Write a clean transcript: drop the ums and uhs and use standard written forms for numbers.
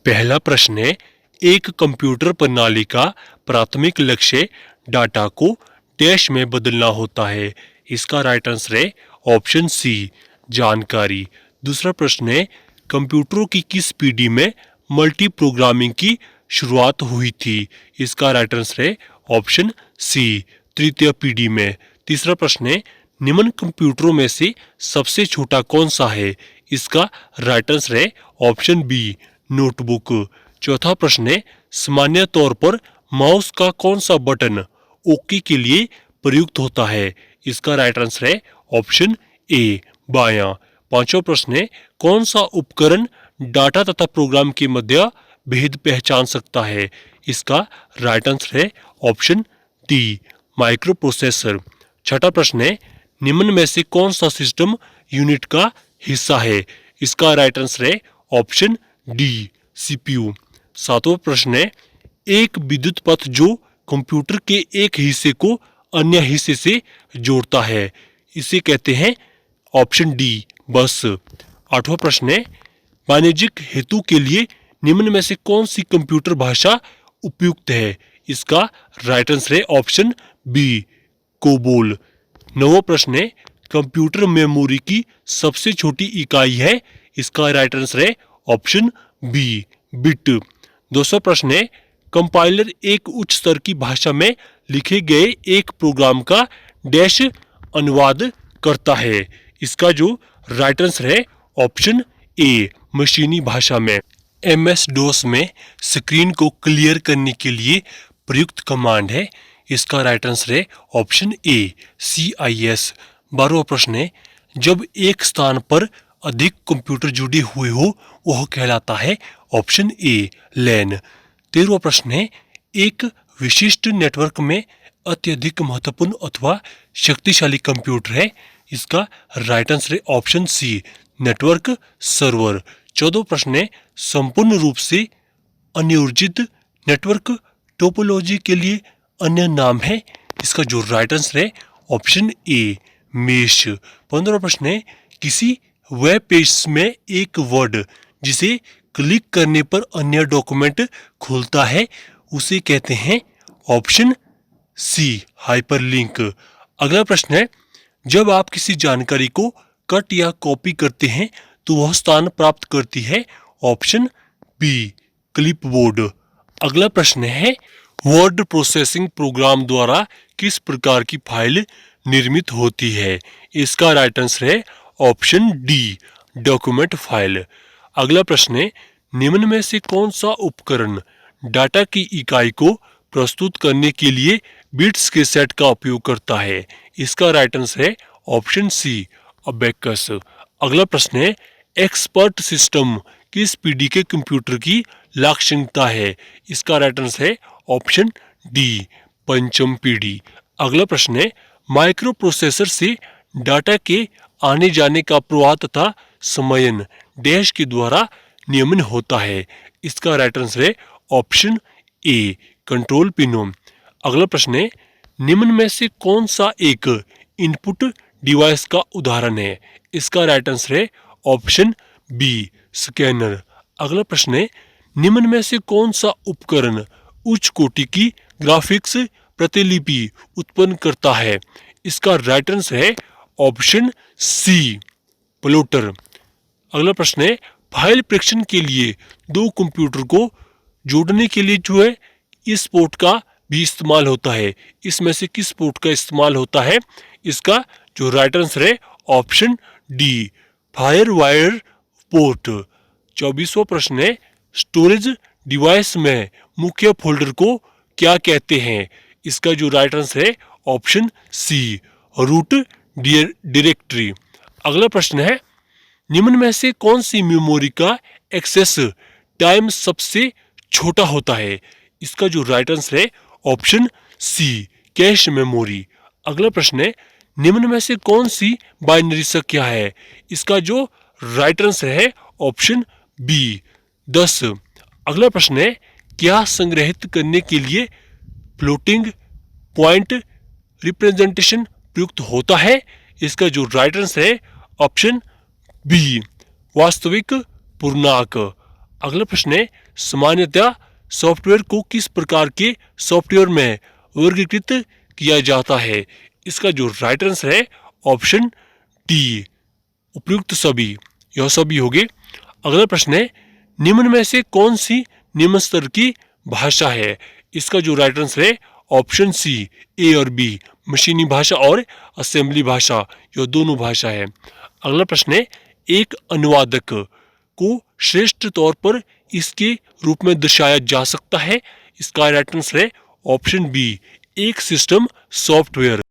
पहला प्रश्न है, एक कंप्यूटर प्रणाली का प्राथमिक लक्ष्य डाटा को डैश में बदलना होता है। इसका राइट आंसर है ऑप्शन सी, जानकारी। दूसरा प्रश्न है, कंप्यूटरों की किस पीढ़ी में मल्टी प्रोग्रामिंग की शुरुआत हुई थी? इसका राइट आंसर है ऑप्शन सी, तृतीय पीढ़ी में। तीसरा प्रश्न है, निम्न कंप्यूटरों में से सबसे छोटा कौन सा है? इसका राइट आंसर है ऑप्शन बी, नोटबुक। चौथा प्रश्न है, सामान्य तौर पर माउस का कौन सा बटन ओके के लिए प्रयुक्त होता है? इसका राइट आंसर है ऑप्शन ए, बायां। पांचवा प्रश्न है, कौन सा उपकरण डाटा तथा प्रोग्राम के मध्य भेद पहचान सकता है? इसका राइट आंसर है ऑप्शन डी, माइक्रो प्रोसेसर। छठा प्रश्न है, निम्न में से कौन सा सिस्टम यूनिट का हिस्सा है? इसका राइट आंसर है ऑप्शन डी, सीपीयू। सातवां प्रश्न है, एक विद्युत पथ जो कंप्यूटर के एक हिस्से को अन्य हिस्से से जोड़ता है, इसे कहते हैं ऑप्शन डी, बस। आठवां प्रश्न है, वाणिज्यिक हेतु के लिए निम्न में से कौन सी कंप्यूटर भाषा उपयुक्त है? इसका राइट आंसर है ऑप्शन बी, कोबोल। नौवां प्रश्न है, कंप्यूटर मेमोरी की सबसे छोटी इकाई है? इसका राइट आंसर है ऑप्शन बी, बिट। 200 प्रश्न है, कंपाइलर एक उच्च स्तर की भाषा में लिखे गए एक प्रोग्राम का डैश अनुवाद करता है? इसका जो राइट आंसर है ऑप्शन ए, मशीनी भाषा में। MS DOS में स्क्रीन को क्लियर करने के लिए प्रयुक्त कमांड है? इसका राइट आंसर है ऑप्शन ए, CIS। 12वां प्रश्न है, जब एक स्थान पर अधिक कंप्यूटर जुड़े हुए हो वह कहलाता है? ऑप्शन ए, लैन। 13वां प्रश्न है, एक विशिष्ट नेटवर्क में अत्यधिक महत्वपूर्ण अथवा शक्तिशाली कंप्यूटर है? इसका राइट आंसर है ऑप्शन सी, नेटवर्क सर्वर। 14वां प्रश्न है, संपूर्ण रूप से अनियोजित नेटवर्क टोपोलॉजी के लिए अन्य नाम है? इसका जो राइट आंसर है ऑप्शन ए, मेश। 15वां प्रश्न है, किसी वेब पेज में एक वर्ड जिसे क्लिक करने पर अन्य डॉक्यूमेंट खुलता है उसे कहते हैं? Option C, hyperlink. अगला प्रश्न है, जब आप किसी जानकारी को कट या कॉपी करते हैं तो वह स्थान प्राप्त करती है? Option B, clipboard. अगला प्रश्न है, वर्ड प्रोसेसिंग प्रोग्राम द्वारा किस प्रकार की फाइल निर्मित होती है? इसका राइट आंसर है ऑप्शन डी, डॉक्यूमेंट फाइल। अगला प्रश्न है, निम्न में से कौन सा उपकरण डाटा की इकाई को प्रस्तुत करने के लिए बिट्स के सेट का उपयोग करता है? इसका राइट आंसर है ऑप्शन सी, अबेकस। अगला प्रश्न है, एक्सपर्ट सिस्टम किस पीढ़ी के कंप्यूटर की लाक्षणिकता है? इसका राइट आंसर है ऑप्शन डी, पंचम पीढ़ी। अगला प्रश्न है, माइक्रो प्रोसेसर से डाटा के आने जाने का प्रवाह तथा समयन डैश के द्वारा नियमन होता है? इसका राइट आंसर है ऑप्शन ए, कंट्रोल पिनों। अगला प्रश्न है, निम्न में से कौन सा एक इनपुट डिवाइस का उदाहरण है? इसका राइट आंसर है ऑप्शन बी, स्कैनर। अगला प्रश्न है, निम्न में से कौन सा उपकरण उच्च कोटि की ग्राफिक्स प्रतिलिपि उत्पन्न करता है? इसका राइट आंसर है ऑप्शन सी, प्लॉटर। अगला प्रश्न है, फाइल प्रेषण के लिए दो कंप्यूटर को जोड़ने के लिए जो है इस पोर्ट का भी इस्तेमाल होता है? इसमें से किस पोर्ट का इस्तेमाल होता है? इसका जो राइट आंसर है option D, FireWire port. 24वां प्रश्न है, स्टोरेज डिवाइस में मुख्य फोल्डर को क्या कहते हैं? इसका जो राइट आंसर है ऑप्शन सी, रूट डायरेक्टरी। अगला प्रश्न है, निम्न में से कौन सी मेमोरी का एक्सेस टाइम सबसे छोटा होता है? इसका जो राइट आंसर है ऑप्शन सी, कैश मेमोरी। अगला प्रश्न है, निम्न में से कौन सी बाइनरी संख्या है? इसका जो राइट आंसर है ऑप्शन बी, 10। अगला प्रश्न है, क्या संग्रहित करने के लिए फ्लोटिंग पॉइंट रिप्रेजेंटेशन प्रयुक्त होता है? इसका जो राइट आंसर है ऑप्शन बी, वास्तविक पूर्णांक। अगला प्रश्न है, सामान्यतः सॉफ्टवेयर को किस प्रकार के सॉफ्टवेयर में वर्गीकृत किया जाता है? इसका जो राइट आंसर है ऑप्शन डी, उपयुक्त सभी, यह सभी होंगे। अगला प्रश्न है, निम्न में से कौन सी निम्न स्तर की भाषा है? इसका जो राइट आंसर है ऑप्शन सी, ए और बी, मशीनी भाषा और असेंबली भाषा, यह दोनों भाषा है। अगला प्रश्न है, एक अनुवादक को श्रेष्ठ तौर पर इसके रूप में दर्शाया जा सकता है? इसका राइट आंसर है ऑप्शन बी, एक सिस्टम सॉफ्टवेयर।